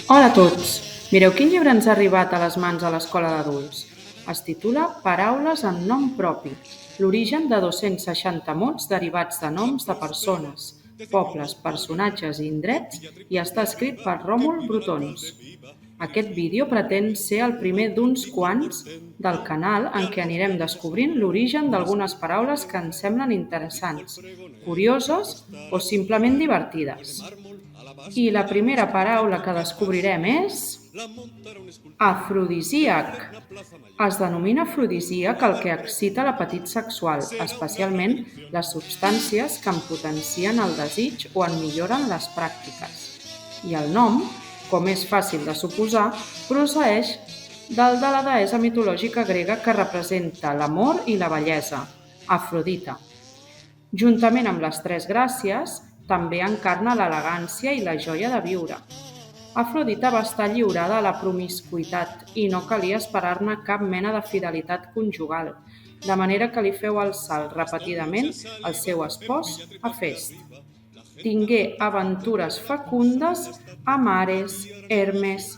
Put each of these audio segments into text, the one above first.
Hola a tots! Mireu quin llibre ens ha arribat a les mans a l'Escola d'Adults. Es titula Paraules en nom propi, l'origen de 260 mots derivats de noms de persones, pobles, personatges i indrets i està escrit per Ròmul Brotons. Aquest vídeo pretén ser el primer d'uns quants del canal en què anirem descobrint l'origen d'algunes paraules que ens semblen interessants, curioses o simplement divertides. I la primera paraula que descobrirem és afrodisíac. Es denomina afrodisíac el que excita l'apetit sexual, especialment les substàncies que en potencien el desig o en milloren les pràctiques. I el nom, com és fàcil de suposar, procedeix del de la deessa mitològica grega que representa l'amor i la bellesa, Afrodita. Juntament amb les tres gràcies, també encarna l'elegància i la joia de viure. Afrodita va estar lliurada a la promiscuïtat i no calia esperar-ne cap mena de fidelitat conjugal, de manera que li feu el salt repetidament al seu espòs Hefest. Tingué aventures fecundes amb Ares, Hermes,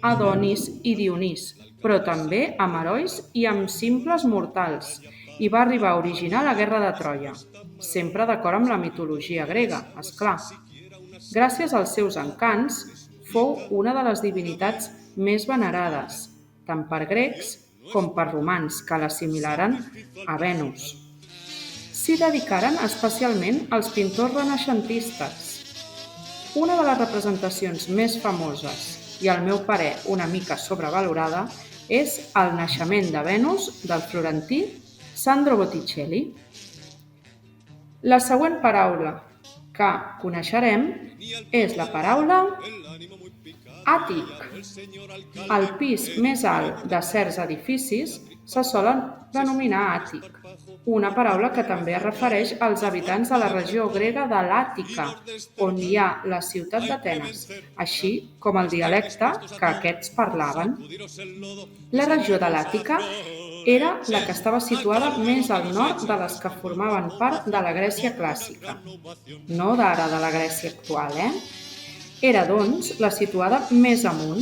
Adonis i Dionís, però també amb herois i amb simples mortals, i va arribar a originar la guerra de Troia, sempre d'acord amb la mitologia grega, esclar. Gràcies als seus encants, fou una de les divinitats més venerades, tant per grecs com per romans, que l'assimilaren a Venus. S'hi dedicaren especialment als pintors renaixentistes. Una de les representacions més famoses i, al meu parer, una mica sobrevalorada, és el naixement de Venus del florentí Sandro Botticelli. La següent paraula que coneixerem és la paraula àtic. El pis més alt de certs edificis se solen denominar àtic, una paraula que també es refereix als habitants de la regió grega de l'Àtica, on hi ha la ciutat d'Atenes, així com el dialecte que aquests parlaven. La regió de l'Àtica era la que estava situada més al nord de les que formaven part de la Grècia clàssica, no d'ara de la Grècia actual, Era, doncs, la situada més amunt,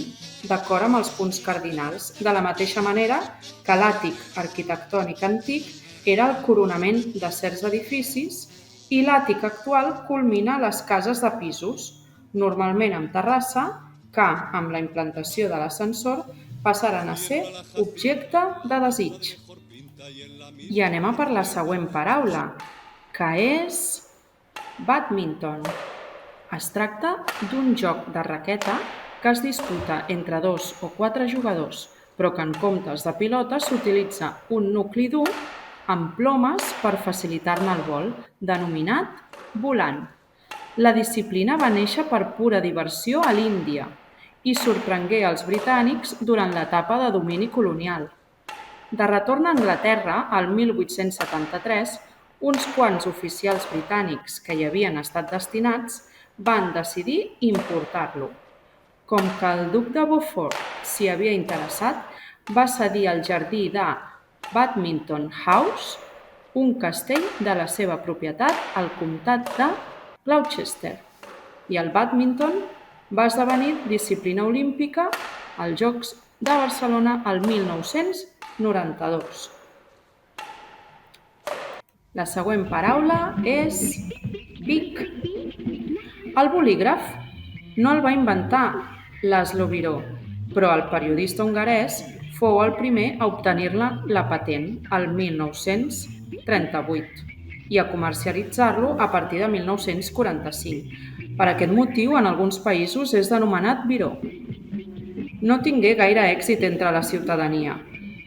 d'acord amb els punts cardinals, de la mateixa manera que l'àtic arquitectònic antic era el coronament de certs edificis i l'àtic actual culmina les cases de pisos, normalment amb terrassa, que, amb la implantació de l'ascensor, passaran a ser objecte de desig. I anem a per la següent paraula, que és bàdminton. Es tracta d'un joc de raqueta que es disputa entre 2 o 4 jugadors, però que en comptes de pilota s'utilitza un nucli dur amb plomes per facilitar-ne el vol, denominat volant. La disciplina va néixer per pura diversió a l'Índia i sorprengué els britànics durant l'etapa de domini colonial. De retorn a Anglaterra, al 1873, uns quants oficials britànics que hi havien estat destinats van decidir importar-lo. Com que el duc de Beaufort s'hi havia interessat, va cedir el jardí de Badminton House, un castell de la seva propietat al comtat de Gloucester, i el bàdminton va esdevenir disciplina olímpica als Jocs de Barcelona el 1992. La següent paraula és Bic. El bolígraf no el va inventar Laszlo Biró, però el periodista hongarès fou el primer a obtenir-ne la patent el 1938 i a comercialitzar-lo a partir de 1945. Per aquest motiu, en alguns països és denomenat biró. No tingué gaire èxit entre la ciutadania,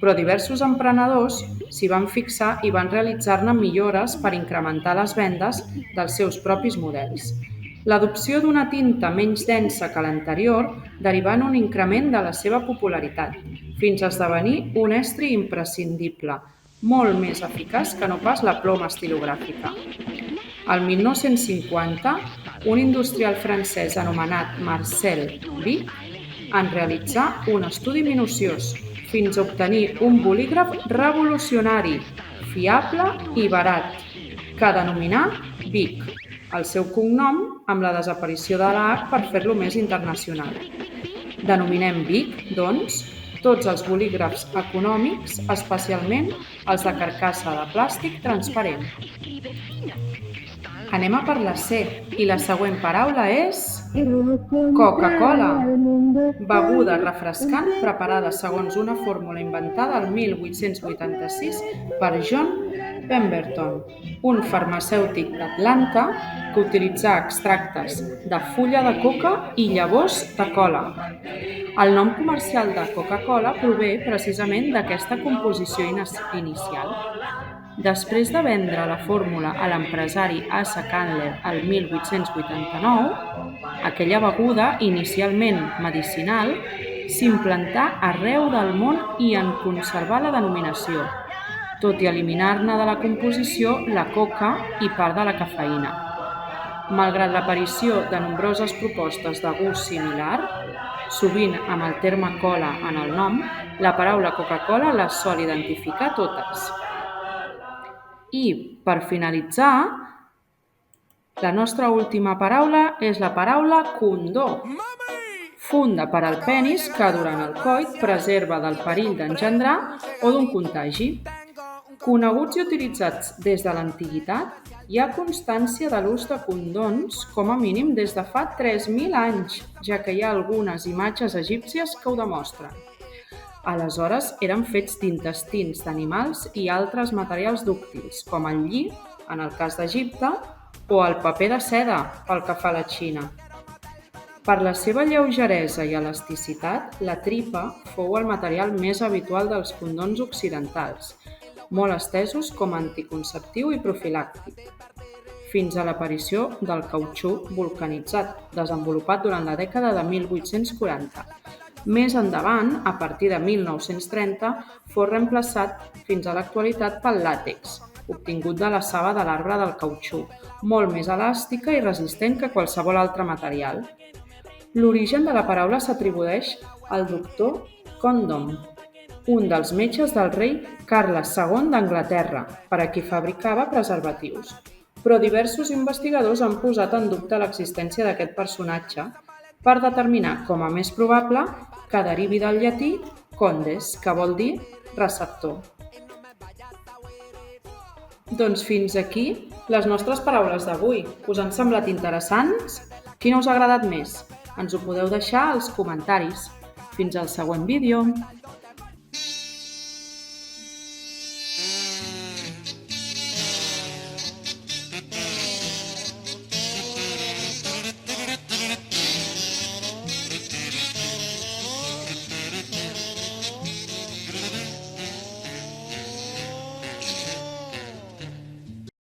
però diversos emprenedors s'hi van fixar i van realitzar-ne millores per incrementar les vendes dels seus propis models. L'adopció d'una tinta menys densa que l'anterior derivà en un increment de la seva popularitat, fins a esdevenir un estri imprescindible, molt més eficaç que no pas la ploma estilogràfica. El 1950, un industrial francès anomenat Marcel Bic en realitzà un estudi minuciós fins a obtenir un bolígraf revolucionari, fiable i barat, que denominà Bic, el seu cognom amb la desaparició de la H per fer-lo més internacional. Denominem Bic, doncs, tots els bolígrafs econòmics, especialment els de carcassa de plàstic transparent. Anem a per la C, i la següent paraula és Coca-Cola, beguda refrescant preparada segons una fórmula inventada el 1886 per John Pemberton, un farmacèutic d'Atlanta que utilitzà extractes de fulla de coca i llavors de cola. El nom comercial de Coca-Cola prové precisament d'aquesta composició inicial. Després de vendre la fórmula a l'empresari Asa Candler el 1889, aquella beguda, inicialment medicinal, s'implantà arreu del món i en conservà la denominació, tot i eliminar-ne de la composició la coca i part de la cafeïna. Malgrat l'aparició de nombroses propostes de gust similar, sovint amb el terme cola en el nom, la paraula Coca-Cola les sol identificar totes. I, per finalitzar, la nostra última paraula és la paraula condó. Funda per al penis que durant el coit preserva del perill d'engendrar o d'un contagi. Coneguts i utilitzats des de l'antiguitat, hi ha constància de l'ús de condons com a mínim des de fa 3.000 anys, ja que hi ha algunes imatges egípcies que ho demostren. Aleshores, eren fets d'intestins d'animals i altres materials dúctils, com el lli, en el cas d'Egipte, o el paper de seda, pel que fa a la Xina. Per la seva lleugeresa i elasticitat, la tripa fou el material més habitual dels condons occidentals, molt estesos com a anticonceptiu i profilàctic, fins a l'aparició del cautxú vulcanitzat, desenvolupat durant la dècada de 1840. Més endavant, a partir de 1930, fou reemplaçat fins a l'actualitat pel làtex, obtingut de la saba de l'arbre del cautxú, molt més elàstica i resistent que qualsevol altre material. L'origen de la paraula s'atribueix al doctor Condom, un dels metges del rei Carles II d'Anglaterra, per a qui fabricava preservatius. Però diversos investigadors han posat en dubte l'existència d'aquest personatge per determinar com a més probable que derivi del llatí condes, que vol dir receptor. Doncs fins aquí les nostres paraules d'avui. Us han semblat interessants? Quina us ha agradat més? Ens ho podeu deixar als comentaris. Fins al següent vídeo!